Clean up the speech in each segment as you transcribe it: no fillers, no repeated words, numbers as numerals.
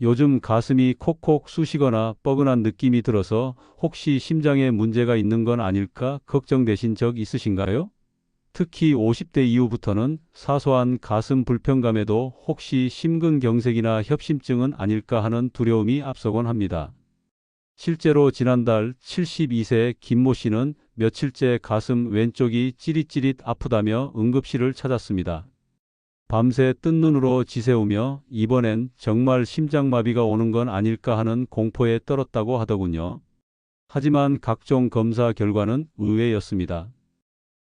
요즘 가슴이 콕콕 쑤시거나 뻐근한 느낌이 들어서 혹시 심장에 문제가 있는 건 아닐까 걱정되신 적 있으신가요? 특히 50대 이후부터는 사소한 가슴 불편감에도 혹시 심근경색이나 협심증은 아닐까 하는 두려움이 앞서곤 합니다. 실제로 지난달 72세 김모 씨는 며칠째 가슴 왼쪽이 찌릿찌릿 아프다며 응급실을 찾았습니다. 밤새 뜬 눈으로 지새우며 이번엔 정말 심장마비가 오는 건 아닐까 하는 공포에 떨었다고 하더군요. 하지만 각종 검사 결과는 의외였습니다.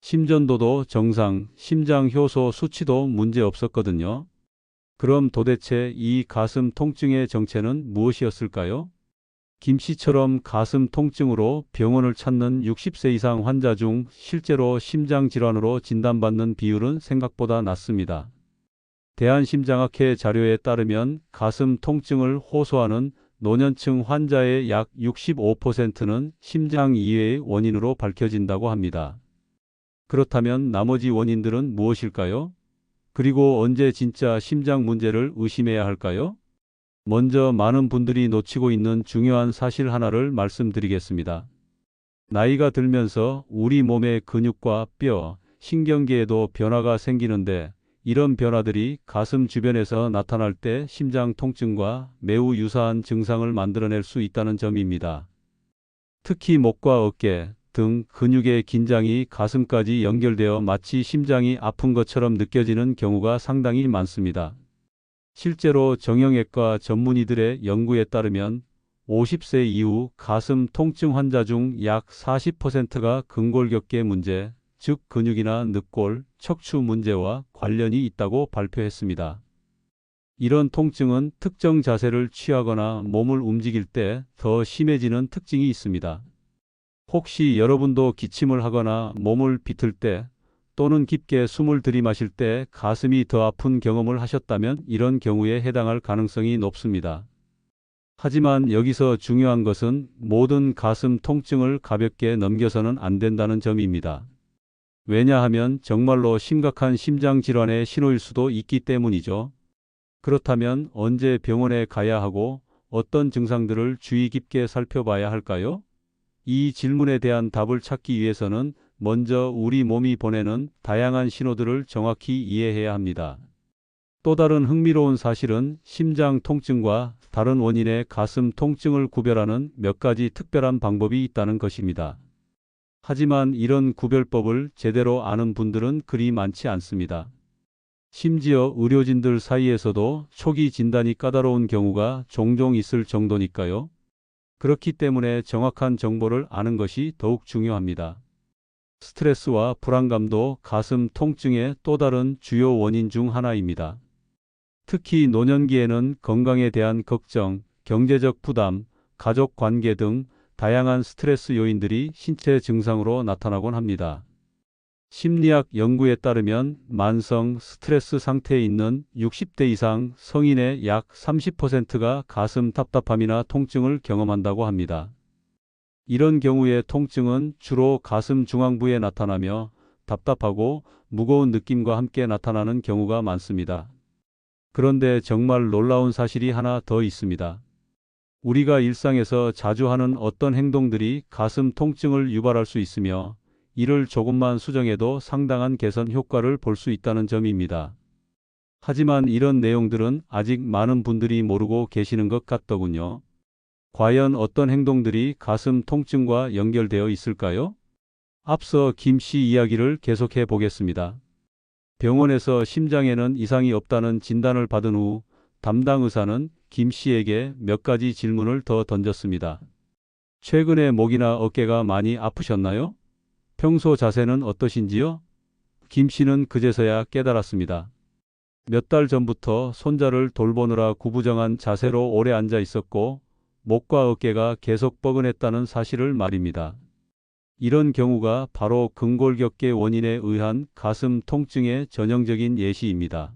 심전도도 정상, 심장 효소 수치도 문제 없었거든요. 그럼 도대체 이 가슴 통증의 정체는 무엇이었을까요? 김 씨처럼 가슴 통증으로 병원을 찾는 60세 이상 환자 중 실제로 심장 질환으로 진단받는 비율은 생각보다 낮습니다. 대한심장학회 자료에 따르면 가슴 통증을 호소하는 노년층 환자의 약 65%는 심장 이외의 원인으로 밝혀진다고 합니다. 그렇다면 나머지 원인들은 무엇일까요? 그리고 언제 진짜 심장 문제를 의심해야 할까요? 먼저 많은 분들이 놓치고 있는 중요한 사실 하나를 말씀드리겠습니다. 나이가 들면서 우리 몸의 근육과 뼈, 신경계에도 변화가 생기는데 이런 변화들이 가슴 주변에서 나타날 때 심장 통증과 매우 유사한 증상을 만들어낼 수 있다는 점입니다. 특히 목과 어깨, 등 근육의 긴장이 가슴까지 연결되어 마치 심장이 아픈 것처럼 느껴지는 경우가 상당히 많습니다. 실제로 정형외과 전문의들의 연구에 따르면 50세 이후 가슴 통증 환자 중 약 40%가 근골격계 문제, 즉 근육이나 늑골, 척추 문제와 관련이 있다고 발표했습니다. 이런 통증은 특정 자세를 취하거나 몸을 움직일 때 더 심해지는 특징이 있습니다. 혹시 여러분도 기침을 하거나 몸을 비틀 때 또는 깊게 숨을 들이마실 때 가슴이 더 아픈 경험을 하셨다면 이런 경우에 해당할 가능성이 높습니다. 하지만 여기서 중요한 것은 모든 가슴 통증을 가볍게 넘겨서는 안 된다는 점입니다. 왜냐하면 정말로 심각한 심장 질환의 신호일 수도 있기 때문이죠. 그렇다면 언제 병원에 가야 하고 어떤 증상들을 주의 깊게 살펴봐야 할까요? 이 질문에 대한 답을 찾기 위해서는 먼저 우리 몸이 보내는 다양한 신호들을 정확히 이해해야 합니다. 또 다른 흥미로운 사실은 심장 통증과 다른 원인의 가슴 통증을 구별하는 몇 가지 특별한 방법이 있다는 것입니다. 하지만 이런 구별법을 제대로 아는 분들은 그리 많지 않습니다. 심지어 의료진들 사이에서도 초기 진단이 까다로운 경우가 종종 있을 정도니까요. 그렇기 때문에 정확한 정보를 아는 것이 더욱 중요합니다. 스트레스와 불안감도 가슴 통증의 또 다른 주요 원인 중 하나입니다. 특히 노년기에는 건강에 대한 걱정, 경제적 부담, 가족 관계 등 다양한 스트레스 요인들이 신체 증상으로 나타나곤 합니다. 심리학 연구에 따르면 만성 스트레스 상태에 있는 60대 이상 성인의 약 30%가 가슴 답답함이나 통증을 경험한다고 합니다. 이런 경우의 통증은 주로 가슴 중앙부에 나타나며 답답하고 무거운 느낌과 함께 나타나는 경우가 많습니다. 그런데 정말 놀라운 사실이 하나 더 있습니다. 우리가 일상에서 자주 하는 어떤 행동들이 가슴 통증을 유발할 수 있으며 이를 조금만 수정해도 상당한 개선 효과를 볼 수 있다는 점입니다. 하지만 이런 내용들은 아직 많은 분들이 모르고 계시는 것 같더군요. 과연 어떤 행동들이 가슴 통증과 연결되어 있을까요? 앞서 김 씨 이야기를 계속해 보겠습니다. 병원에서 심장에는 이상이 없다는 진단을 받은 후 담당 의사는 김 씨에게 몇 가지 질문을 더 던졌습니다. 최근에 목이나 어깨가 많이 아프셨나요? 평소 자세는 어떠신지요? 김 씨는 그제서야 깨달았습니다. 몇 달 전부터 손자를 돌보느라 구부정한 자세로 오래 앉아 있었고 목과 어깨가 계속 뻐근했다는 사실을 말입니다. 이런 경우가 바로 근골격계 원인에 의한 가슴 통증의 전형적인 예시입니다.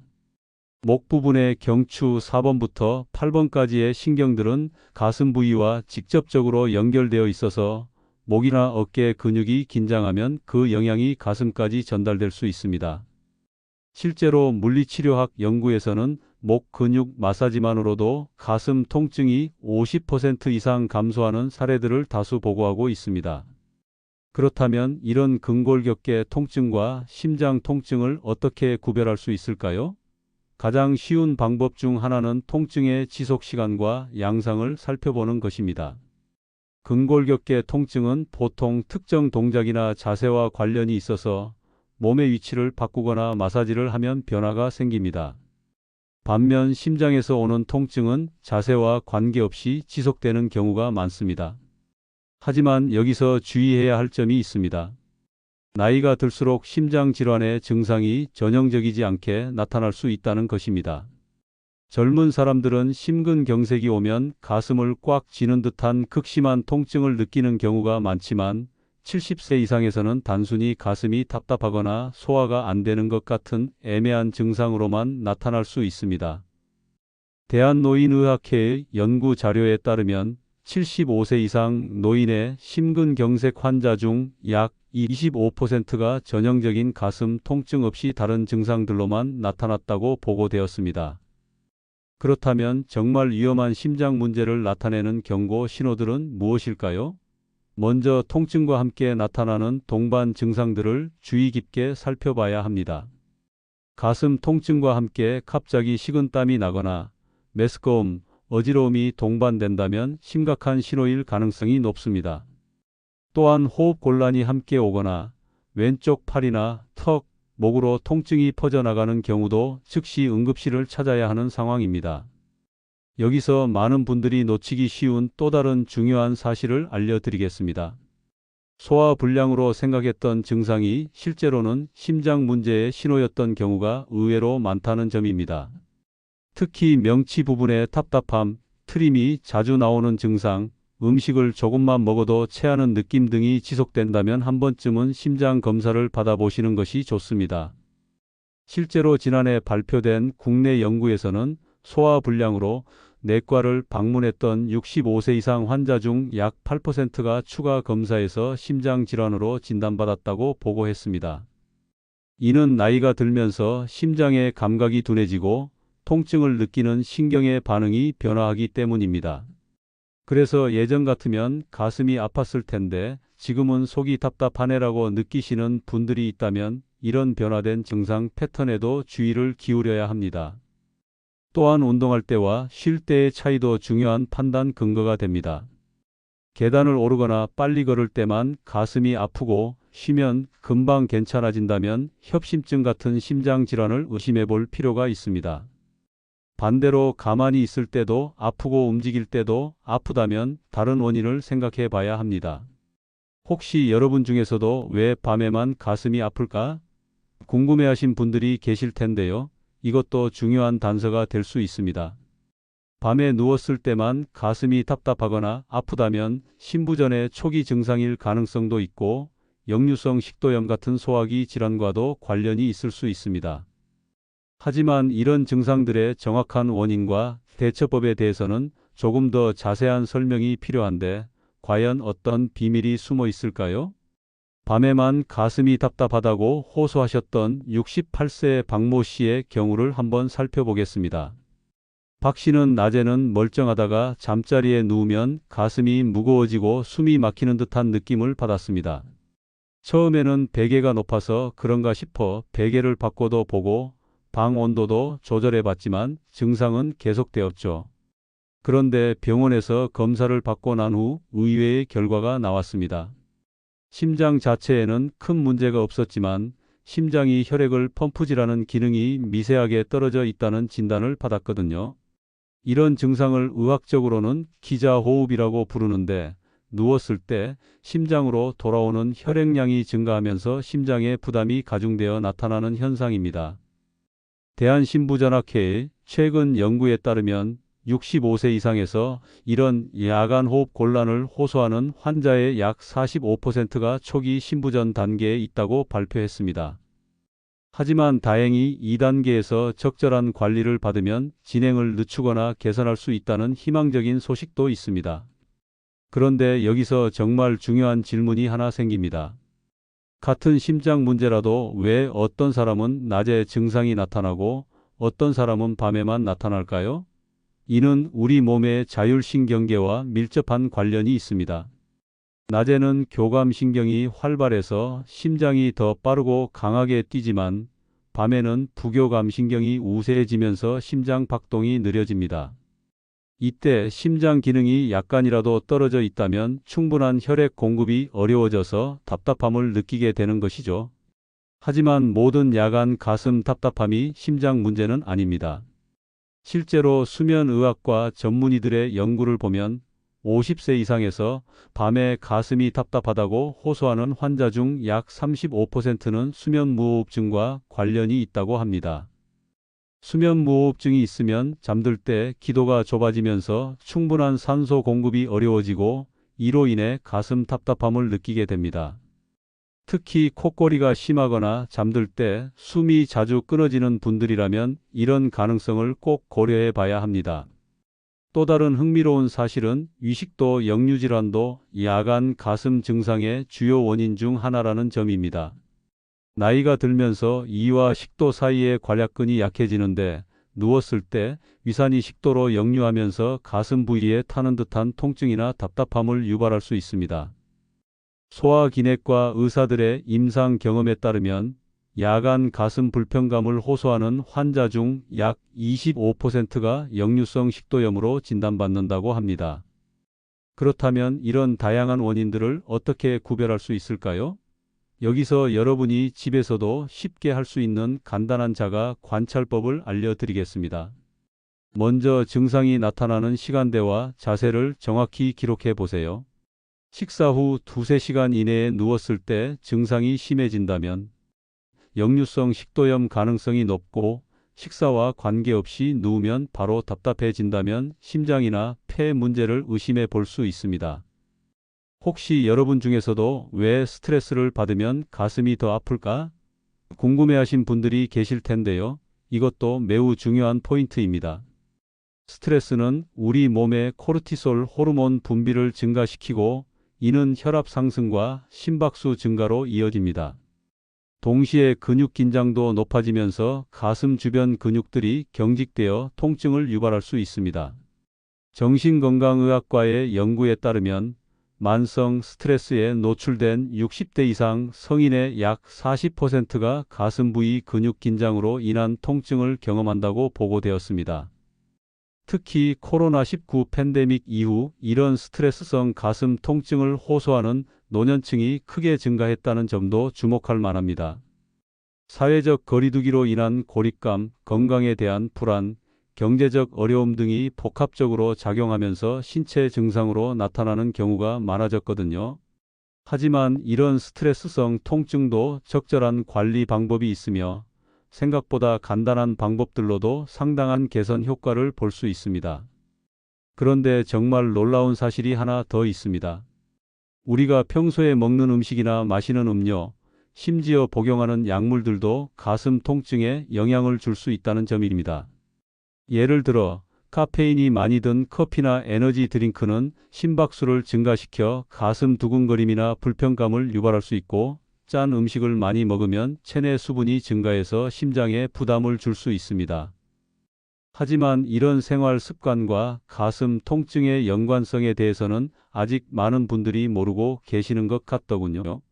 목 부분의 경추 4번부터 8번까지의 신경들은 가슴 부위와 직접적으로 연결되어 있어서 목이나 어깨 근육이 긴장하면 그 영향이 가슴까지 전달될 수 있습니다. 실제로 물리치료학 연구에서는 목 근육 마사지만으로도 가슴 통증이 50% 이상 감소하는 사례들을 다수 보고하고 있습니다. 그렇다면 이런 근골격계 통증과 심장 통증을 어떻게 구별할 수 있을까요? 가장 쉬운 방법 중 하나는 통증의 지속 시간과 양상을 살펴보는 것입니다. 근골격계 통증은 보통 특정 동작이나 자세와 관련이 있어서 몸의 위치를 바꾸거나 마사지를 하면 변화가 생깁니다. 반면 심장에서 오는 통증은 자세와 관계없이 지속되는 경우가 많습니다. 하지만 여기서 주의해야 할 점이 있습니다. 나이가 들수록 심장 질환의 증상이 전형적이지 않게 나타날 수 있다는 것입니다. 젊은 사람들은 심근경색이 오면 가슴을 꽉 쥐는 듯한 극심한 통증을 느끼는 경우가 많지만 70세 이상에서는 단순히 가슴이 답답하거나 소화가 안 되는 것 같은 애매한 증상으로만 나타날 수 있습니다. 대한노인의학회의 연구 자료에 따르면 75세 이상 노인의 심근경색 환자 중 약 25%가 전형적인 가슴 통증 없이 다른 증상들로만 나타났다고 보고되었습니다. 그렇다면 정말 위험한 심장 문제를 나타내는 경고 신호들은 무엇일까요? 먼저 통증과 함께 나타나는 동반 증상들을 주의 깊게 살펴봐야 합니다. 가슴 통증과 함께 갑자기 식은땀이 나거나 메스꺼움, 어지러움이 동반된다면 심각한 신호일 가능성이 높습니다. 또한 호흡 곤란이 함께 오거나 왼쪽 팔이나 턱, 목으로 통증이 퍼져나가는 경우도 즉시 응급실을 찾아야 하는 상황입니다. 여기서 많은 분들이 놓치기 쉬운 또 다른 중요한 사실을 알려드리겠습니다. 소화불량으로 생각했던 증상이 실제로는 심장 문제의 신호였던 경우가 의외로 많다는 점입니다. 특히 명치 부분의 답답함, 트림이 자주 나오는 증상, 음식을 조금만 먹어도 체하는 느낌 등이 지속된다면 한 번쯤은 심장 검사를 받아보시는 것이 좋습니다. 실제로 지난해 발표된 국내 연구에서는 소화불량으로 내과를 방문했던 65세 이상 환자 중 약 8%가 추가 검사에서 심장질환으로 진단받았다고 보고했습니다. 이는 나이가 들면서 심장의 감각이 둔해지고 통증을 느끼는 신경의 반응이 변화하기 때문입니다. 그래서 예전 같으면 가슴이 아팠을 텐데 지금은 속이 답답하네라고 느끼시는 분들이 있다면 이런 변화된 증상 패턴에도 주의를 기울여야 합니다. 또한 운동할 때와 쉴 때의 차이도 중요한 판단 근거가 됩니다. 계단을 오르거나 빨리 걸을 때만 가슴이 아프고 쉬면 금방 괜찮아진다면 협심증 같은 심장 질환을 의심해 볼 필요가 있습니다. 반대로 가만히 있을 때도 아프고 움직일 때도 아프다면 다른 원인을 생각해 봐야 합니다. 혹시 여러분 중에서도 왜 밤에만 가슴이 아플까? 궁금해하신 분들이 계실 텐데요. 이것도 중요한 단서가 될 수 있습니다. 밤에 누웠을 때만 가슴이 답답하거나 아프다면 신부전의 초기 증상일 가능성도 있고 역류성 식도염 같은 소화기 질환과도 관련이 있을 수 있습니다. 하지만 이런 증상들의 정확한 원인과 대처법에 대해서는 조금 더 자세한 설명이 필요한데 과연 어떤 비밀이 숨어 있을까요? 밤에만 가슴이 답답하다고 호소하셨던 68세 박모 씨의 경우를 한번 살펴보겠습니다. 박 씨는 낮에는 멀쩡하다가 잠자리에 누우면 가슴이 무거워지고 숨이 막히는 듯한 느낌을 받았습니다. 처음에는 베개가 높아서 그런가 싶어 베개를 바꿔도 보고 방 온도도 조절해 봤지만 증상은 계속되었죠. 그런데 병원에서 검사를 받고 난 후 의외의 결과가 나왔습니다. 심장 자체에는 큰 문제가 없었지만 심장이 혈액을 펌프질하는 기능이 미세하게 떨어져 있다는 진단을 받았거든요. 이런 증상을 의학적으로는 기자호흡이라고 부르는데 누웠을 때 심장으로 돌아오는 혈액량이 증가하면서 심장에 부담이 가중되어 나타나는 현상입니다. 대한신부전학회의 최근 연구에 따르면 65세 이상에서 이런 야간 호흡 곤란을 호소하는 환자의 약 45%가 초기 신부전 단계에 있다고 발표했습니다. 하지만 다행히 2단계에서 적절한 관리를 받으면 진행을 늦추거나 개선할 수 있다는 희망적인 소식도 있습니다. 그런데 여기서 정말 중요한 질문이 하나 생깁니다. 같은 심장 문제라도 왜 어떤 사람은 낮에 증상이 나타나고 어떤 사람은 밤에만 나타날까요? 이는 우리 몸의 자율신경계와 밀접한 관련이 있습니다. 낮에는 교감신경이 활발해서 심장이 더 빠르고 강하게 뛰지만 밤에는 부교감신경이 우세해지면서 심장 박동이 느려집니다. 이때 심장 기능이 약간이라도 떨어져 있다면 충분한 혈액 공급이 어려워져서 답답함을 느끼게 되는 것이죠. 하지만 모든 야간 가슴 답답함이 심장 문제는 아닙니다. 실제로 수면의학과 전문의들의 연구를 보면 50세 이상에서 밤에 가슴이 답답하다고 호소하는 환자 중 약 35%는 수면무호흡증과 관련이 있다고 합니다. 수면무호흡증이 있으면 잠들 때 기도가 좁아지면서 충분한 산소 공급이 어려워지고 이로 인해 가슴 답답함을 느끼게 됩니다. 특히 콧거리가 심하거나 잠들 때 숨이 자주 끊어지는 분들이라면 이런 가능성을 꼭 고려해 봐야 합니다. 또 다른 흥미로운 사실은 위식도 역류질환도 야간 가슴 증상의 주요 원인 중 하나라는 점입니다. 나이가 들면서 이와 식도 사이의 관략근이 약해지는데 누웠을 때 위산이 식도로 역류하면서 가슴 부위에 타는 듯한 통증이나 답답함을 유발할 수 있습니다. 소화기내과 의사들의 임상 경험에 따르면 야간 가슴 불편감을 호소하는 환자 중 약 25%가 역류성 식도염으로 진단받는다고 합니다. 그렇다면 이런 다양한 원인들을 어떻게 구별할 수 있을까요? 여기서 여러분이 집에서도 쉽게 할 수 있는 간단한 자가 관찰법을 알려드리겠습니다. 먼저 증상이 나타나는 시간대와 자세를 정확히 기록해 보세요. 식사 후 2~3시간 이내에 누웠을 때 증상이 심해진다면 역류성 식도염 가능성이 높고 식사와 관계없이 누우면 바로 답답해진다면 심장이나 폐 문제를 의심해 볼 수 있습니다. 혹시 여러분 중에서도 왜 스트레스를 받으면 가슴이 더 아플까? 궁금해하신 분들이 계실 텐데요. 이것도 매우 중요한 포인트입니다. 스트레스는 우리 몸의 코르티솔 호르몬 분비를 증가시키고 이는 혈압 상승과 심박수 증가로 이어집니다. 동시에 근육 긴장도 높아지면서 가슴 주변 근육들이 경직되어 통증을 유발할 수 있습니다. 정신건강의학과의 연구에 따르면 만성 스트레스에 노출된 60대 이상 성인의 약 40%가 가슴 부위 근육 긴장으로 인한 통증을 경험한다고 보고되었습니다. 특히 코로나19 팬데믹 이후 이런 스트레스성 가슴 통증을 호소하는 노년층이 크게 증가했다는 점도 주목할 만합니다. 사회적 거리두기로 인한 고립감, 건강에 대한 불안, 경제적 어려움 등이 복합적으로 작용하면서 신체 증상으로 나타나는 경우가 많아졌거든요. 하지만 이런 스트레스성 통증도 적절한 관리 방법이 있으며 생각보다 간단한 방법들로도 상당한 개선 효과를 볼 수 있습니다. 그런데 정말 놀라운 사실이 하나 더 있습니다. 우리가 평소에 먹는 음식이나 마시는 음료, 심지어 복용하는 약물들도 가슴 통증에 영향을 줄 수 있다는 점입니다. 예를 들어 카페인이 많이 든 커피나 에너지 드링크는 심박수를 증가시켜 가슴 두근거림이나 불편감을 유발할 수 있고 짠 음식을 많이 먹으면 체내 수분이 증가해서 심장에 부담을 줄 수 있습니다. 하지만 이런 생활 습관과 가슴 통증의 연관성에 대해서는 아직 많은 분들이 모르고 계시는 것 같더군요.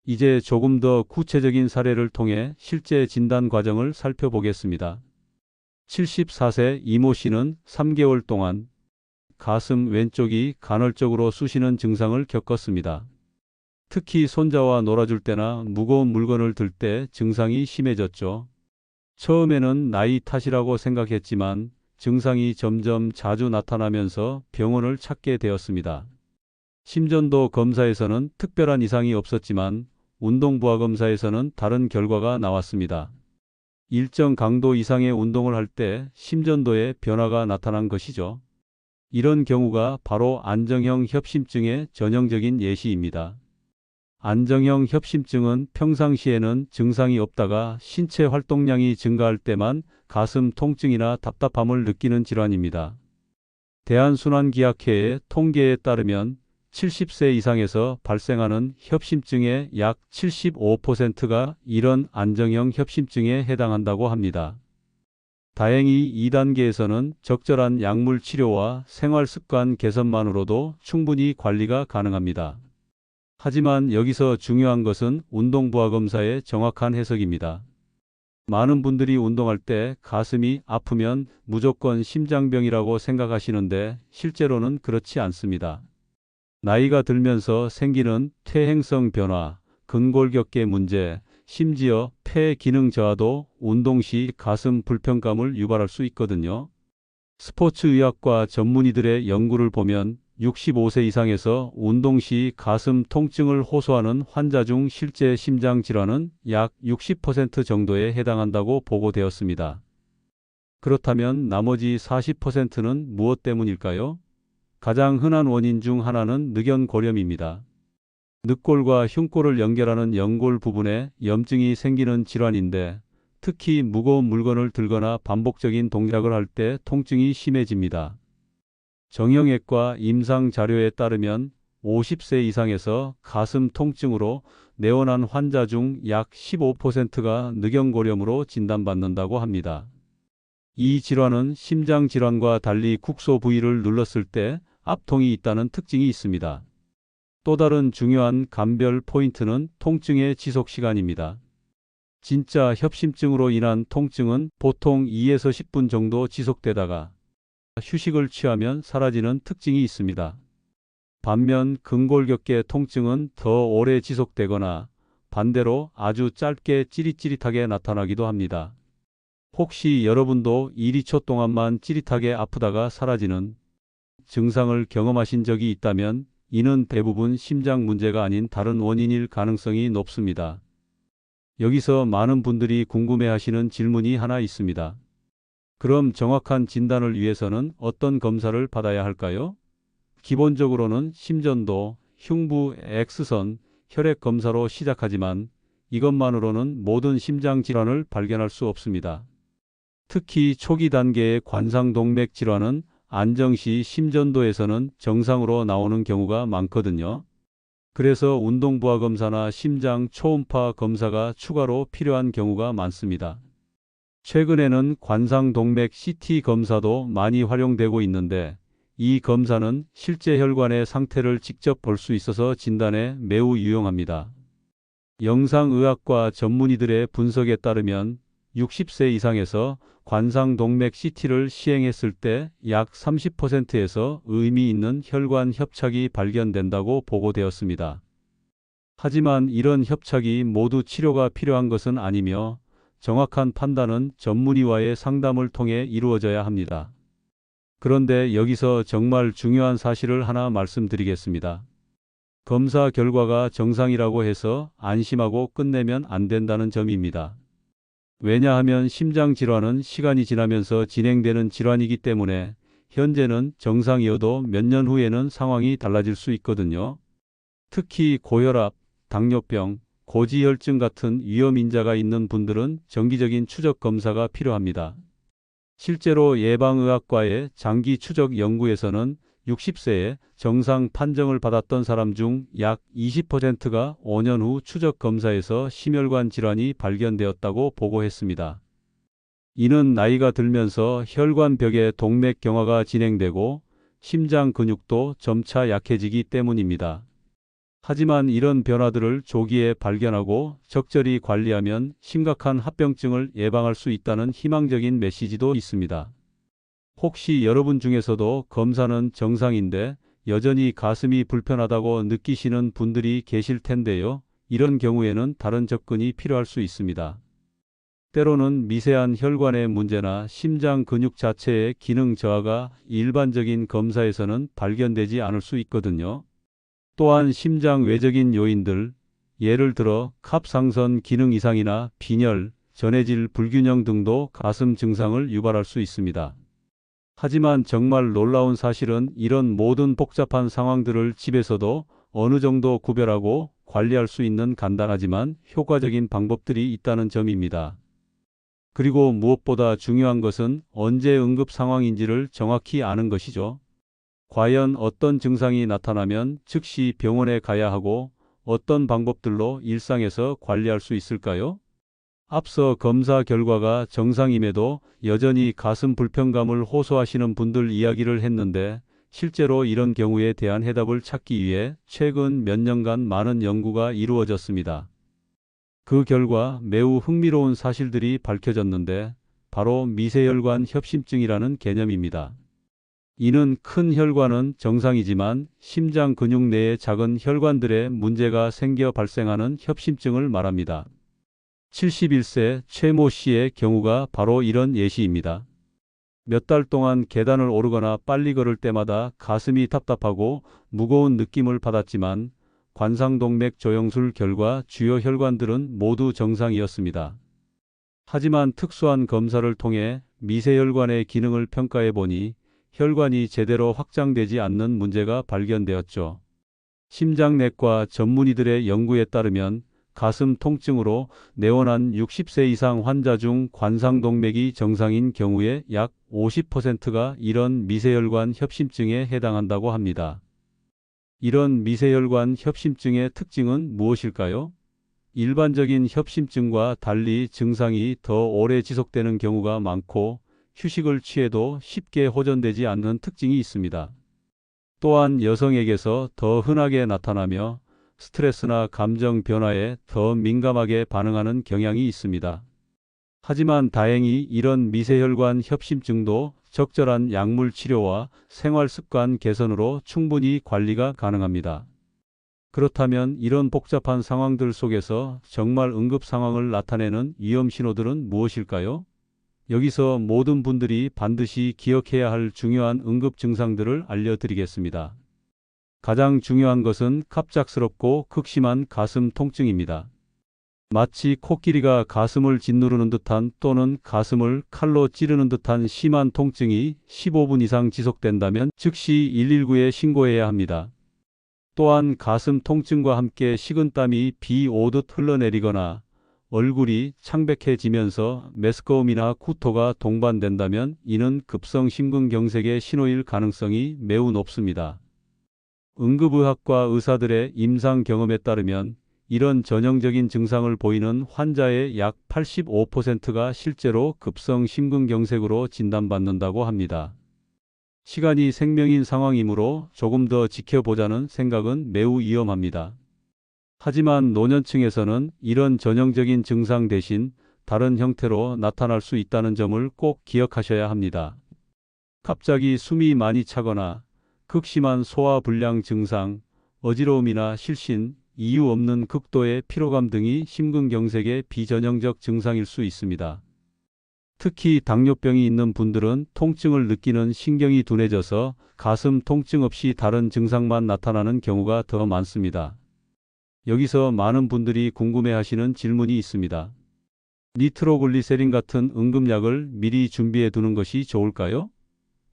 이제 조금 더 구체적인 사례를 통해 실제 진단 과정을 살펴보겠습니다. 74세 이모 씨는 3개월 동안 가슴 왼쪽이 간헐적으로 쑤시는 증상을 겪었습니다. 특히 손자와 놀아줄 때나 무거운 물건을 들 때 증상이 심해졌죠. 처음에는 나이 탓이라고 생각했지만 증상이 점점 자주 나타나면서 병원을 찾게 되었습니다. 심전도 검사에서는 특별한 이상이 없었지만 운동부하 검사에서는 다른 결과가 나왔습니다. 일정 강도 이상의 운동을 할 때 심전도에 변화가 나타난 것이죠. 이런 경우가 바로 안정형 협심증의 전형적인 예시입니다. 안정형 협심증은 평상시에는 증상이 없다가 신체 활동량이 증가할 때만 가슴 통증이나 답답함을 느끼는 질환입니다. 대한순환기학회의 통계에 따르면 70세 이상에서 발생하는 협심증의 약 75%가 이런 안정형 협심증에 해당한다고 합니다. 다행히 2단계에서는 적절한 약물 치료와 생활 습관 개선만으로도 충분히 관리가 가능합니다. 하지만 여기서 중요한 것은 운동 부하 검사의 정확한 해석입니다. 많은 분들이 운동할 때 가슴이 아프면 무조건 심장병이라고 생각하시는데 실제로는 그렇지 않습니다. 나이가 들면서 생기는 퇴행성 변화, 근골격계 문제, 심지어 폐 기능 저하도 운동 시 가슴 불편감을 유발할 수 있거든요. 스포츠 의학과 전문의들의 연구를 보면 65세 이상에서 운동 시 가슴 통증을 호소하는 환자 중 실제 심장 질환은 약 60% 정도에 해당한다고 보고되었습니다. 그렇다면 나머지 40%는 무엇 때문일까요? 가장 흔한 원인 중 하나는 늑연고렴입니다. 늑골과 흉골을 연결하는 연골 부분에 염증이 생기는 질환인데 특히 무거운 물건을 들거나 반복적인 동작을 할 때 통증이 심해집니다. 정형외과 임상 자료에 따르면 50세 이상에서 가슴 통증으로 내원한 환자 중 약 15%가 늑연고렴으로 진단받는다고 합니다. 이 질환은 심장 질환과 달리 국소 부위를 눌렀을 때 압통이 있다는 특징이 있습니다. 또 다른 중요한 감별 포인트는 통증의 지속 시간입니다. 진짜 협심증으로 인한 통증은 보통 2에서 10분 정도 지속되다가 휴식을 취하면 사라지는 특징이 있습니다. 반면 근골격계 통증은 더 오래 지속되거나 반대로 아주 짧게 찌릿찌릿하게 나타나기도 합니다. 혹시 여러분도 1~2초 동안만 찌릿하게 아프다가 사라지는 증상을 경험하신 적이 있다면 이는 대부분 심장 문제가 아닌 다른 원인일 가능성이 높습니다. 여기서 많은 분들이 궁금해하시는 질문이 하나 있습니다. 그럼 정확한 진단을 위해서는 어떤 검사를 받아야 할까요? 기본적으로는 심전도, 흉부, X선, 혈액 검사로 시작하지만 이것만으로는 모든 심장 질환을 발견할 수 없습니다. 특히 초기 단계의 관상동맥 질환은 안정시 심전도에서는 정상으로 나오는 경우가 많거든요. 그래서 운동부하 검사나 심장 초음파 검사가 추가로 필요한 경우가 많습니다. 최근에는 관상동맥 CT 검사도 많이 활용되고 있는데 이 검사는 실제 혈관의 상태를 직접 볼 수 있어서 진단에 매우 유용합니다. 영상의학과 전문의들의 분석에 따르면 60세 이상에서 관상동맥 CT를 시행했을 때 약 30%에서 의미 있는 혈관 협착이 발견된다고 보고되었습니다. 하지만 이런 협착이 모두 치료가 필요한 것은 아니며 정확한 판단은 전문의와의 상담을 통해 이루어져야 합니다. 그런데 여기서 정말 중요한 사실을 하나 말씀드리겠습니다. 검사 결과가 정상이라고 해서 안심하고 끝내면 안 된다는 점입니다. 왜냐하면 심장 질환은 시간이 지나면서 진행되는 질환이기 때문에 현재는 정상이어도 몇 년 후에는 상황이 달라질 수 있거든요. 특히 고혈압, 당뇨병, 고지혈증 같은 위험인자가 있는 분들은 정기적인 추적 검사가 필요합니다. 실제로 예방의학과의 장기 추적 연구에서는 60세에 정상 판정을 받았던 사람 중 약 20%가 5년 후 추적 검사에서 심혈관 질환이 발견되었다고 보고했습니다. 이는 나이가 들면서 혈관벽의 동맥 경화가 진행되고 심장 근육도 점차 약해지기 때문입니다. 하지만 이런 변화들을 조기에 발견하고 적절히 관리하면 심각한 합병증을 예방할 수 있다는 희망적인 메시지도 있습니다. 혹시 여러분 중에서도 검사는 정상인데 여전히 가슴이 불편하다고 느끼시는 분들이 계실 텐데요. 이런 경우에는 다른 접근이 필요할 수 있습니다. 때로는 미세한 혈관의 문제나 심장 근육 자체의 기능 저하가 일반적인 검사에서는 발견되지 않을 수 있거든요. 또한 심장 외적인 요인들, 예를 들어 갑상선 기능 이상이나 빈혈, 전해질 불균형 등도 가슴 증상을 유발할 수 있습니다. 하지만 정말 놀라운 사실은 이런 모든 복잡한 상황들을 집에서도 어느 정도 구별하고 관리할 수 있는 간단하지만 효과적인 방법들이 있다는 점입니다. 그리고 무엇보다 중요한 것은 언제 응급 상황인지를 정확히 아는 것이죠. 과연 어떤 증상이 나타나면 즉시 병원에 가야 하고 어떤 방법들로 일상에서 관리할 수 있을까요? 앞서 검사 결과가 정상임에도 여전히 가슴 불편감을 호소하시는 분들 이야기를 했는데 실제로 이런 경우에 대한 해답을 찾기 위해 최근 몇 년간 많은 연구가 이루어졌습니다. 그 결과 매우 흥미로운 사실들이 밝혀졌는데 바로 미세혈관 협심증이라는 개념입니다. 이는 큰 혈관은 정상이지만 심장 근육 내의 작은 혈관들에 문제가 생겨 발생하는 협심증을 말합니다. 71세 최모 씨의 경우가 바로 이런 예시입니다. 몇 달 동안 계단을 오르거나 빨리 걸을 때마다 가슴이 답답하고 무거운 느낌을 받았지만 관상동맥 조영술 결과 주요 혈관들은 모두 정상이었습니다. 하지만 특수한 검사를 통해 미세혈관의 기능을 평가해 보니 혈관이 제대로 확장되지 않는 문제가 발견되었죠. 심장내과 전문의들의 연구에 따르면 가슴 통증으로 내원한 60세 이상 환자 중 관상동맥이 정상인 경우에 약 50%가 이런 미세혈관 협심증에 해당한다고 합니다. 이런 미세혈관 협심증의 특징은 무엇일까요? 일반적인 협심증과 달리 증상이 더 오래 지속되는 경우가 많고 휴식을 취해도 쉽게 호전되지 않는 특징이 있습니다. 또한 여성에게서 더 흔하게 나타나며 스트레스나 감정 변화에 더 민감하게 반응하는 경향이 있습니다. 하지만 다행히 이런 미세혈관 협심증도 적절한 약물 치료와 생활 습관 개선으로 충분히 관리가 가능합니다. 그렇다면 이런 복잡한 상황들 속에서 정말 응급 상황을 나타내는 위험 신호들은 무엇일까요? 여기서 모든 분들이 반드시 기억해야 할 중요한 응급 증상들을 알려드리겠습니다. 가장 중요한 것은 갑작스럽고 극심한 가슴 통증입니다. 마치 코끼리가 가슴을 짓누르는 듯한 또는 가슴을 칼로 찌르는 듯한 심한 통증이 15분 이상 지속된다면 즉시 119에 신고해야 합니다. 또한 가슴 통증과 함께 식은땀이 비 오듯 흘러내리거나 얼굴이 창백해지면서 메스꺼움이나 구토가 동반된다면 이는 급성 심근경색의 신호일 가능성이 매우 높습니다. 응급의학과 의사들의 임상 경험에 따르면 이런 전형적인 증상을 보이는 환자의 약 85%가 실제로 급성 심근경색으로 진단받는다고 합니다. 시간이 생명인 상황이므로 조금 더 지켜보자는 생각은 매우 위험합니다. 하지만 노년층에서는 이런 전형적인 증상 대신 다른 형태로 나타날 수 있다는 점을 꼭 기억하셔야 합니다. 갑자기 숨이 많이 차거나 극심한 소화불량 증상, 어지러움이나 실신, 이유 없는 극도의 피로감 등이 심근경색의 비전형적 증상일 수 있습니다. 특히 당뇨병이 있는 분들은 통증을 느끼는 신경이 둔해져서 가슴 통증 없이 다른 증상만 나타나는 경우가 더 많습니다. 여기서 많은 분들이 궁금해하시는 질문이 있습니다. 니트로글리세린 같은 응급약을 미리 준비해 두는 것이 좋을까요?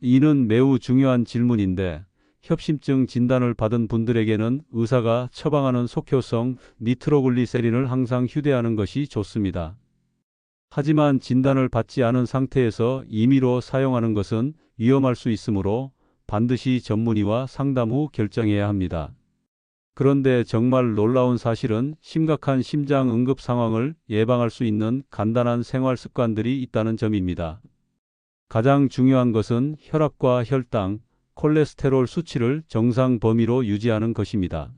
이는 매우 중요한 질문인데 협심증 진단을 받은 분들에게는 의사가 처방하는 속효성 니트로글리세린을 항상 휴대하는 것이 좋습니다. 하지만 진단을 받지 않은 상태에서 임의로 사용하는 것은 위험할 수 있으므로 반드시 전문의와 상담 후 결정해야 합니다. 그런데 정말 놀라운 사실은 심각한 심장 응급 상황을 예방할 수 있는 간단한 생활 습관들이 있다는 점입니다. 가장 중요한 것은 혈압과 혈당, 콜레스테롤 수치를 정상 범위로 유지하는 것입니다.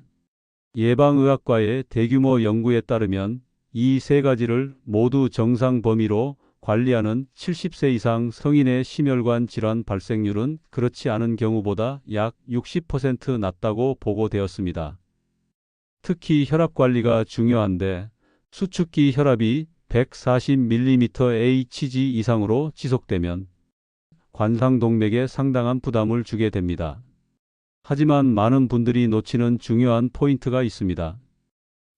예방의학과의 대규모 연구에 따르면 이 세 가지를 모두 정상 범위로 관리하는 70세 이상 성인의 심혈관 질환 발생률은 그렇지 않은 경우보다 약 60% 낮다고 보고되었습니다. 특히 혈압 관리가 중요한데 수축기 혈압이 140mmHg 이상으로 지속되면 관상동맥에 상당한 부담을 주게 됩니다. 하지만 많은 분들이 놓치는 중요한 포인트가 있습니다.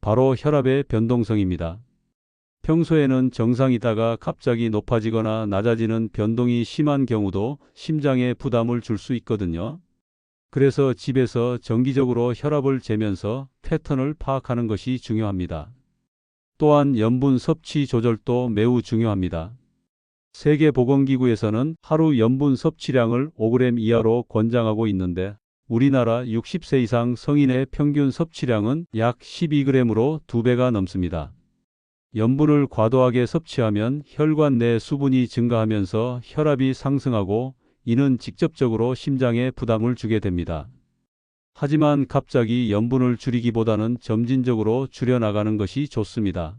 바로 혈압의 변동성입니다. 평소에는 정상이다가 갑자기 높아지거나 낮아지는 변동이 심한 경우도 심장에 부담을 줄 수 있거든요. 그래서 집에서 정기적으로 혈압을 재면서 패턴을 파악하는 것이 중요합니다. 또한 염분 섭취 조절도 매우 중요합니다. 세계보건기구에서는 하루 염분 섭취량을 5g 이하로 권장하고 있는데 우리나라 60세 이상 성인의 평균 섭취량은 약 12g으로 2배가 넘습니다. 염분을 과도하게 섭취하면 혈관 내 수분이 증가하면서 혈압이 상승하고 이는 직접적으로 심장에 부담을 주게 됩니다. 하지만 갑자기 염분을 줄이기보다는 점진적으로 줄여나가는 것이 좋습니다.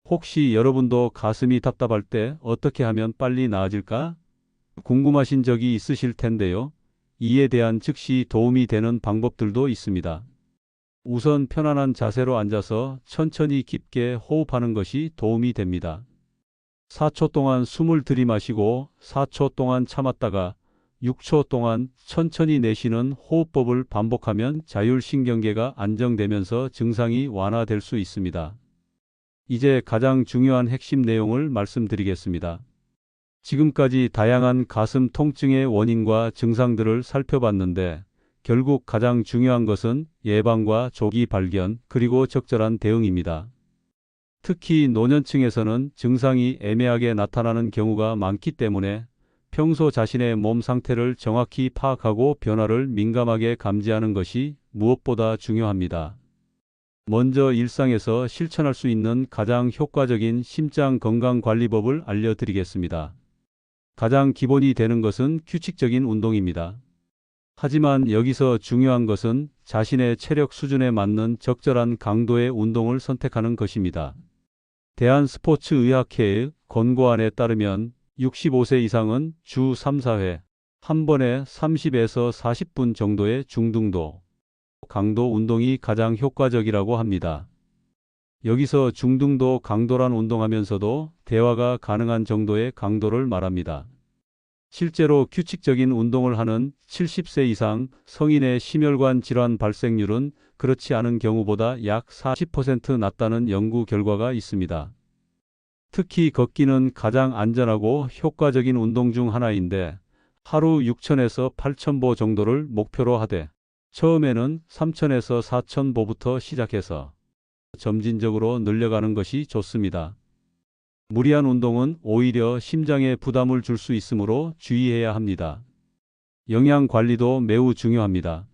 혹시 여러분도 가슴이 답답할 때 어떻게 하면 빨리 나아질까 궁금하신 적이 있으실 텐데요. 이에 대한 즉시 도움이 되는 방법들도 있습니다. 우선 편안한 자세로 앉아서 천천히 깊게 호흡하는 것이 도움이 됩니다. 4초 동안 숨을 들이마시고 4초 동안 참았다가 6초 동안 천천히 내쉬는 호흡법을 반복하면 자율신경계가 안정되면서 증상이 완화될 수 있습니다. 이제 가장 중요한 핵심 내용을 말씀드리겠습니다. 지금까지 다양한 가슴 통증의 원인과 증상들을 살펴봤는데 결국 가장 중요한 것은 예방과 조기 발견 그리고 적절한 대응입니다. 특히 노년층에서는 증상이 애매하게 나타나는 경우가 많기 때문에 평소 자신의 몸 상태를 정확히 파악하고 변화를 민감하게 감지하는 것이 무엇보다 중요합니다. 먼저 일상에서 실천할 수 있는 가장 효과적인 심장 건강 관리법을 알려드리겠습니다. 가장 기본이 되는 것은 규칙적인 운동입니다. 하지만 여기서 중요한 것은 자신의 체력 수준에 맞는 적절한 강도의 운동을 선택하는 것입니다. 대한스포츠의학회의 권고안에 따르면 65세 이상은 주 3, 4회, 한 번에 30에서 40분 정도의 중등도, 강도 운동이 가장 효과적이라고 합니다. 여기서 중등도 강도란 운동하면서도 대화가 가능한 정도의 강도를 말합니다. 실제로 규칙적인 운동을 하는 70세 이상 성인의 심혈관 질환 발생률은 그렇지 않은 경우보다 약 40% 낮다는 연구 결과가 있습니다. 특히 걷기는 가장 안전하고 효과적인 운동 중 하나인데 하루 6,000에서 8,000보 정도를 목표로 하되 처음에는 3,000에서 4,000보부터 시작해서 점진적으로 늘려가는 것이 좋습니다. 무리한 운동은 오히려 심장에 부담을 줄 수 있으므로 주의해야 합니다. 영양 관리도 매우 중요합니다.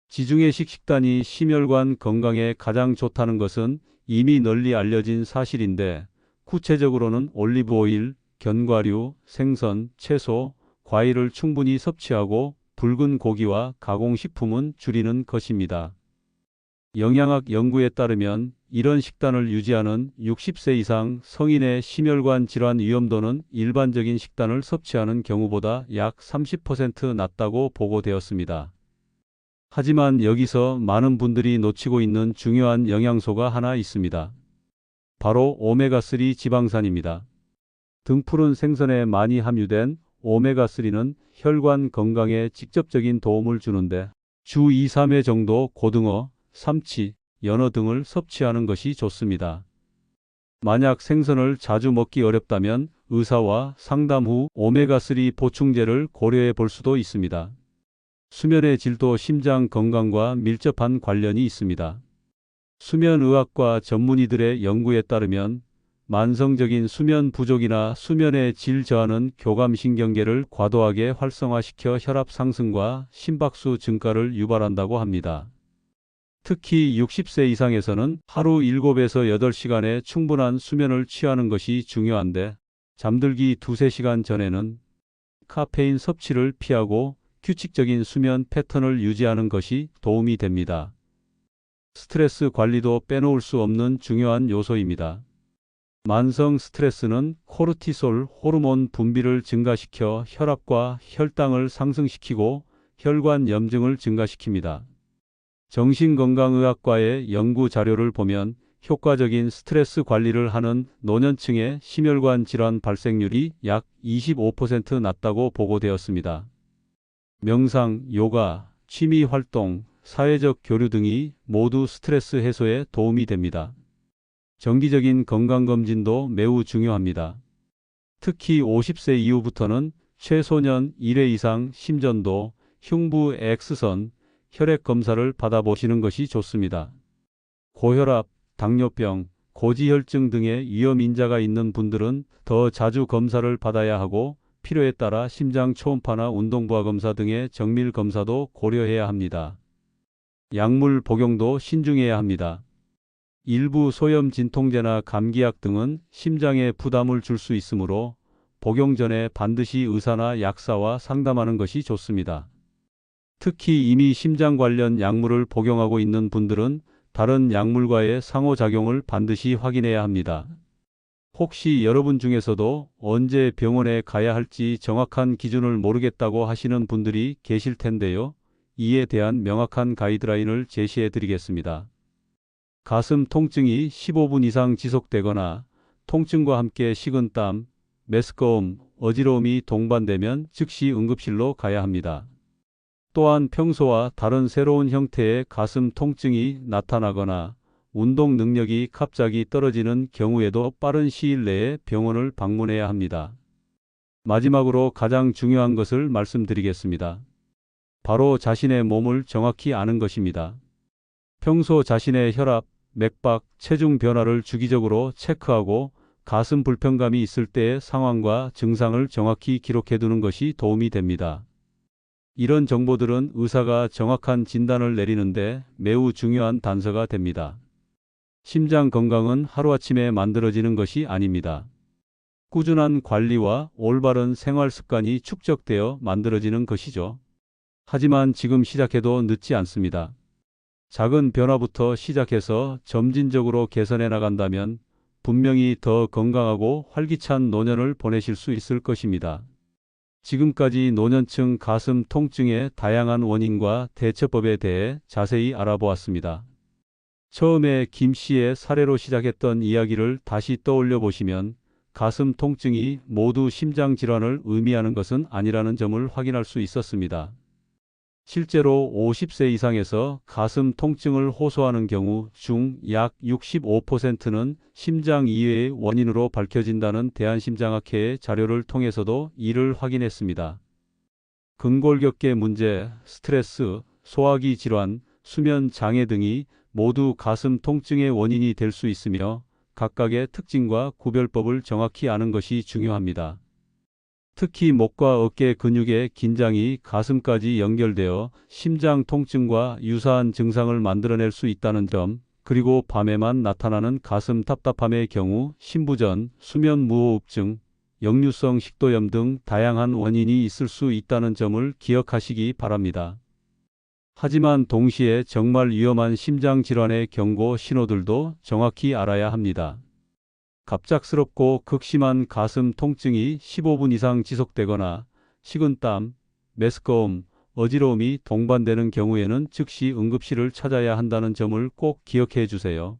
지중해식 식단이 심혈관 건강에 가장 좋다는 것은 이미 널리 알려진 사실인데 구체적으로는 올리브 오일, 견과류, 생선, 채소, 과일을 충분히 섭취하고 붉은 고기와 가공식품은 줄이는 것입니다. 영양학 연구에 따르면 이런 식단을 유지하는 60세 이상 성인의 심혈관 질환 위험도는 일반적인 식단을 섭취하는 경우보다 약 30% 낮다고 보고되었습니다. 하지만 여기서 많은 분들이 놓치고 있는 중요한 영양소가 하나 있습니다. 바로 오메가3 지방산입니다. 등푸른 생선에 많이 함유된 오메가3는 혈관 건강에 직접적인 도움을 주는데 주 2, 3회 정도 고등어, 삼치, 연어 등을 섭취하는 것이 좋습니다. 만약 생선을 자주 먹기 어렵다면 의사와 상담 후 오메가3 보충제를 고려해 볼 수도 있습니다. 수면의 질도 심장 건강과 밀접한 관련이 있습니다. 수면의학과 전문의들의 연구에 따르면 만성적인 수면 부족이나 수면의 질 저하는 교감신경계를 과도하게 활성화시켜 혈압 상승과 심박수 증가를 유발한다고 합니다. 특히 60세 이상에서는 하루 7에서 8시간의 충분한 수면을 취하는 것이 중요한데 잠들기 2~3시간 전에는 카페인 섭취를 피하고 규칙적인 수면 패턴을 유지하는 것이 도움이 됩니다. 스트레스 관리도 빼놓을 수 없는 중요한 요소입니다. 만성 스트레스는 코르티솔 호르몬 분비를 증가시켜 혈압과 혈당을 상승시키고 혈관 염증을 증가시킵니다. 정신건강의학과의 연구 자료를 보면 효과적인 스트레스 관리를 하는 노년층의 심혈관 질환 발생률이 약 25% 낮다고 보고되었습니다. 명상, 요가, 취미 활동, 사회적 교류 등이 모두 스트레스 해소에 도움이 됩니다. 정기적인 건강검진도 매우 중요합니다. 특히 50세 이후부터는 최소년 1회 이상 심전도, 흉부 X선, 혈액 검사를 받아보시는 것이 좋습니다. 고혈압, 당뇨병, 고지혈증 등의 위험 인자가 있는 분들은 더 자주 검사를 받아야 하고 필요에 따라 심장 초음파나 운동부하 검사 등의 정밀 검사도 고려해야 합니다. 약물 복용도 신중해야 합니다. 일부 소염 진통제나 감기약 등은 심장에 부담을 줄 수 있으므로 복용 전에 반드시 의사나 약사와 상담하는 것이 좋습니다. 특히 이미 심장 관련 약물을 복용하고 있는 분들은 다른 약물과의 상호작용을 반드시 확인해야 합니다. 혹시 여러분 중에서도 언제 병원에 가야 할지 정확한 기준을 모르겠다고 하시는 분들이 계실 텐데요. 이에 대한 명확한 가이드라인을 제시해 드리겠습니다. 가슴 통증이 15분 이상 지속되거나 통증과 함께 식은땀, 메스꺼움, 어지러움이 동반되면 즉시 응급실로 가야 합니다. 또한 평소와 다른 새로운 형태의 가슴 통증이 나타나거나 운동 능력이 갑자기 떨어지는 경우에도 빠른 시일 내에 병원을 방문해야 합니다. 마지막으로 가장 중요한 것을 말씀드리겠습니다. 바로 자신의 몸을 정확히 아는 것입니다. 평소 자신의 혈압, 맥박, 체중 변화를 주기적으로 체크하고 가슴 불편감이 있을 때의 상황과 증상을 정확히 기록해 두는 것이 도움이 됩니다. 이런 정보들은 의사가 정확한 진단을 내리는데 매우 중요한 단서가 됩니다. 심장 건강은 하루아침에 만들어지는 것이 아닙니다. 꾸준한 관리와 올바른 생활 습관이 축적되어 만들어지는 것이죠. 하지만 지금 시작해도 늦지 않습니다. 작은 변화부터 시작해서 점진적으로 개선해 나간다면 분명히 더 건강하고 활기찬 노년을 보내실 수 있을 것입니다. 지금까지 노년층 가슴 통증의 다양한 원인과 대처법에 대해 자세히 알아보았습니다. 처음에 김 씨의 사례로 시작했던 이야기를 다시 떠올려 보시면 가슴 통증이 모두 심장 질환을 의미하는 것은 아니라는 점을 확인할 수 있었습니다. 실제로 50세 이상에서 가슴 통증을 호소하는 경우 중 약 65%는 심장 이외의 원인으로 밝혀진다는 대한심장학회의 자료를 통해서도 이를 확인했습니다. 근골격계 문제, 스트레스, 소화기 질환, 수면 장애 등이 모두 가슴 통증의 원인이 될 수 있으며 각각의 특징과 구별법을 정확히 아는 것이 중요합니다. 특히 목과 어깨 근육의 긴장이 가슴까지 연결되어 심장 통증과 유사한 증상을 만들어낼 수 있다는 점, 그리고 밤에만 나타나는 가슴 답답함의 경우 신부전, 수면 무호흡증, 역류성 식도염 등 다양한 원인이 있을 수 있다는 점을 기억하시기 바랍니다. 하지만 동시에 정말 위험한 심장 질환의 경고 신호들도 정확히 알아야 합니다. 갑작스럽고 극심한 가슴 통증이 15분 이상 지속되거나 식은땀, 메스꺼움, 어지러움이 동반되는 경우에는 즉시 응급실을 찾아야 한다는 점을 꼭 기억해 주세요.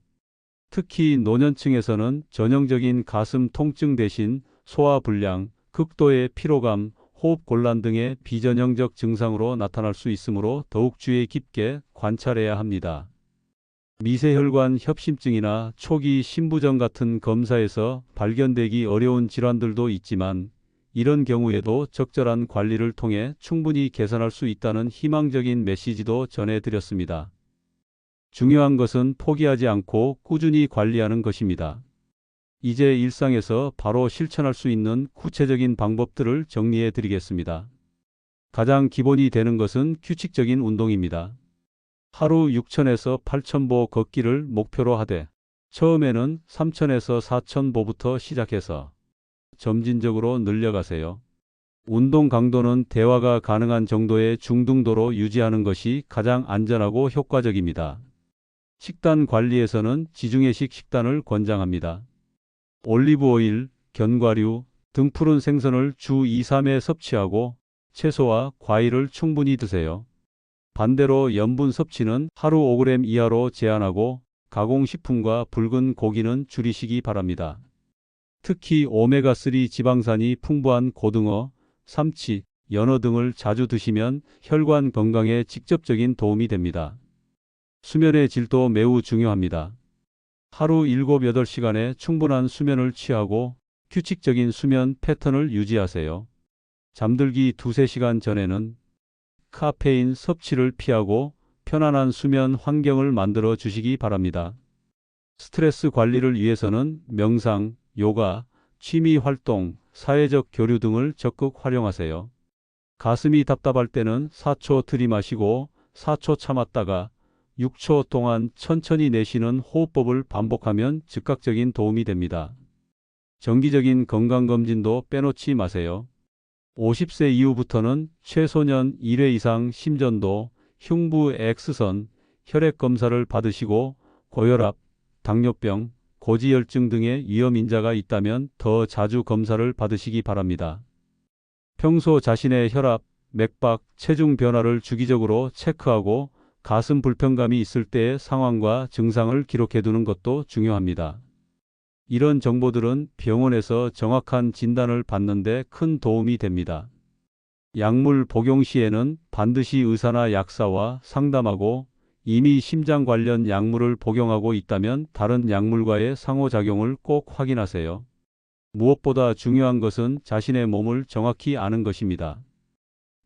특히 노년층에서는 전형적인 가슴 통증 대신 소화불량, 극도의 피로감, 호흡 곤란 등의 비전형적 증상으로 나타날 수 있으므로 더욱 주의 깊게 관찰해야 합니다. 미세혈관 협심증이나 초기 신부전 같은 검사에서 발견되기 어려운 질환들도 있지만 이런 경우에도 적절한 관리를 통해 충분히 개선할 수 있다는 희망적인 메시지도 전해드렸습니다. 중요한 것은 포기하지 않고 꾸준히 관리하는 것입니다. 이제 일상에서 바로 실천할 수 있는 구체적인 방법들을 정리해 드리겠습니다. 가장 기본이 되는 것은 규칙적인 운동입니다. 하루 6,000에서 8,000보 걷기를 목표로 하되 처음에는 3,000에서 4,000보부터 시작해서 점진적으로 늘려가세요. 운동 강도는 대화가 가능한 정도의 중등도로 유지하는 것이 가장 안전하고 효과적입니다. 식단 관리에서는 지중해식 식단을 권장합니다. 올리브오일, 견과류 등 푸른 생선을 주 2-3회 섭취하고 채소와 과일을 충분히 드세요. 반대로 염분 섭취는 하루 5g 이하로 제한하고 가공식품과 붉은 고기는 줄이시기 바랍니다. 특히 오메가3 지방산이 풍부한 고등어, 삼치, 연어 등을 자주 드시면 혈관 건강에 직접적인 도움이 됩니다. 수면의 질도 매우 중요합니다. 하루 7-8시간의 충분한 수면을 취하고 규칙적인 수면 패턴을 유지하세요. 잠들기 2-3시간 전에는 카페인 섭취를 피하고 편안한 수면 환경을 만들어 주시기 바랍니다. 스트레스 관리를 위해서는 명상, 요가, 취미 활동, 사회적 교류 등을 적극 활용하세요. 가슴이 답답할 때는 4초 들이마시고 4초 참았다가 6초 동안 천천히 내쉬는 호흡법을 반복하면 즉각적인 도움이 됩니다. 정기적인 건강검진도 빼놓지 마세요. 50세 이후부터는 최소년 1회 이상 심전도, 흉부 X선, 혈액 검사를 받으시고 고혈압, 당뇨병, 고지혈증 등의 위험 인자가 있다면 더 자주 검사를 받으시기 바랍니다. 평소 자신의 혈압, 맥박, 체중 변화를 주기적으로 체크하고 가슴 불편감이 있을 때의 상황과 증상을 기록해 두는 것도 중요합니다. 이런 정보들은 병원에서 정확한 진단을 받는 데 큰 도움이 됩니다. 약물 복용 시에는 반드시 의사나 약사와 상담하고 이미 심장 관련 약물을 복용하고 있다면 다른 약물과의 상호작용을 꼭 확인하세요. 무엇보다 중요한 것은 자신의 몸을 정확히 아는 것입니다.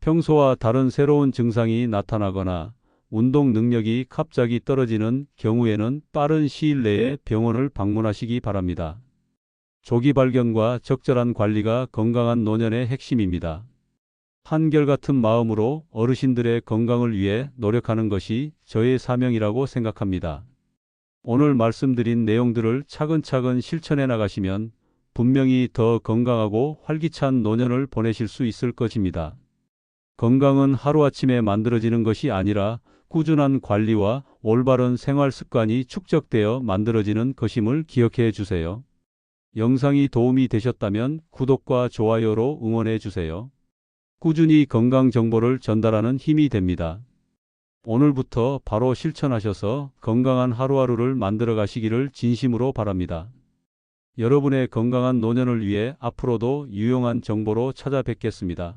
평소와 다른 새로운 증상이 나타나거나 운동 능력이 갑자기 떨어지는 경우에는 빠른 시일 내에 병원을 방문하시기 바랍니다. 조기 발견과 적절한 관리가 건강한 노년의 핵심입니다. 한결같은 마음으로 어르신들의 건강을 위해 노력하는 것이 저의 사명이라고 생각합니다. 오늘 말씀드린 내용들을 차근차근 실천해 나가시면 분명히 더 건강하고 활기찬 노년을 보내실 수 있을 것입니다. 건강은 하루아침에 만들어지는 것이 아니라 꾸준한 관리와 올바른 생활 습관이 축적되어 만들어지는 것임을 기억해 주세요. 영상이 도움이 되셨다면 구독과 좋아요로 응원해 주세요. 꾸준히 건강 정보를 전달하는 힘이 됩니다. 오늘부터 바로 실천하셔서 건강한 하루하루를 만들어 가시기를 진심으로 바랍니다. 여러분의 건강한 노년을 위해 앞으로도 유용한 정보로 찾아뵙겠습니다.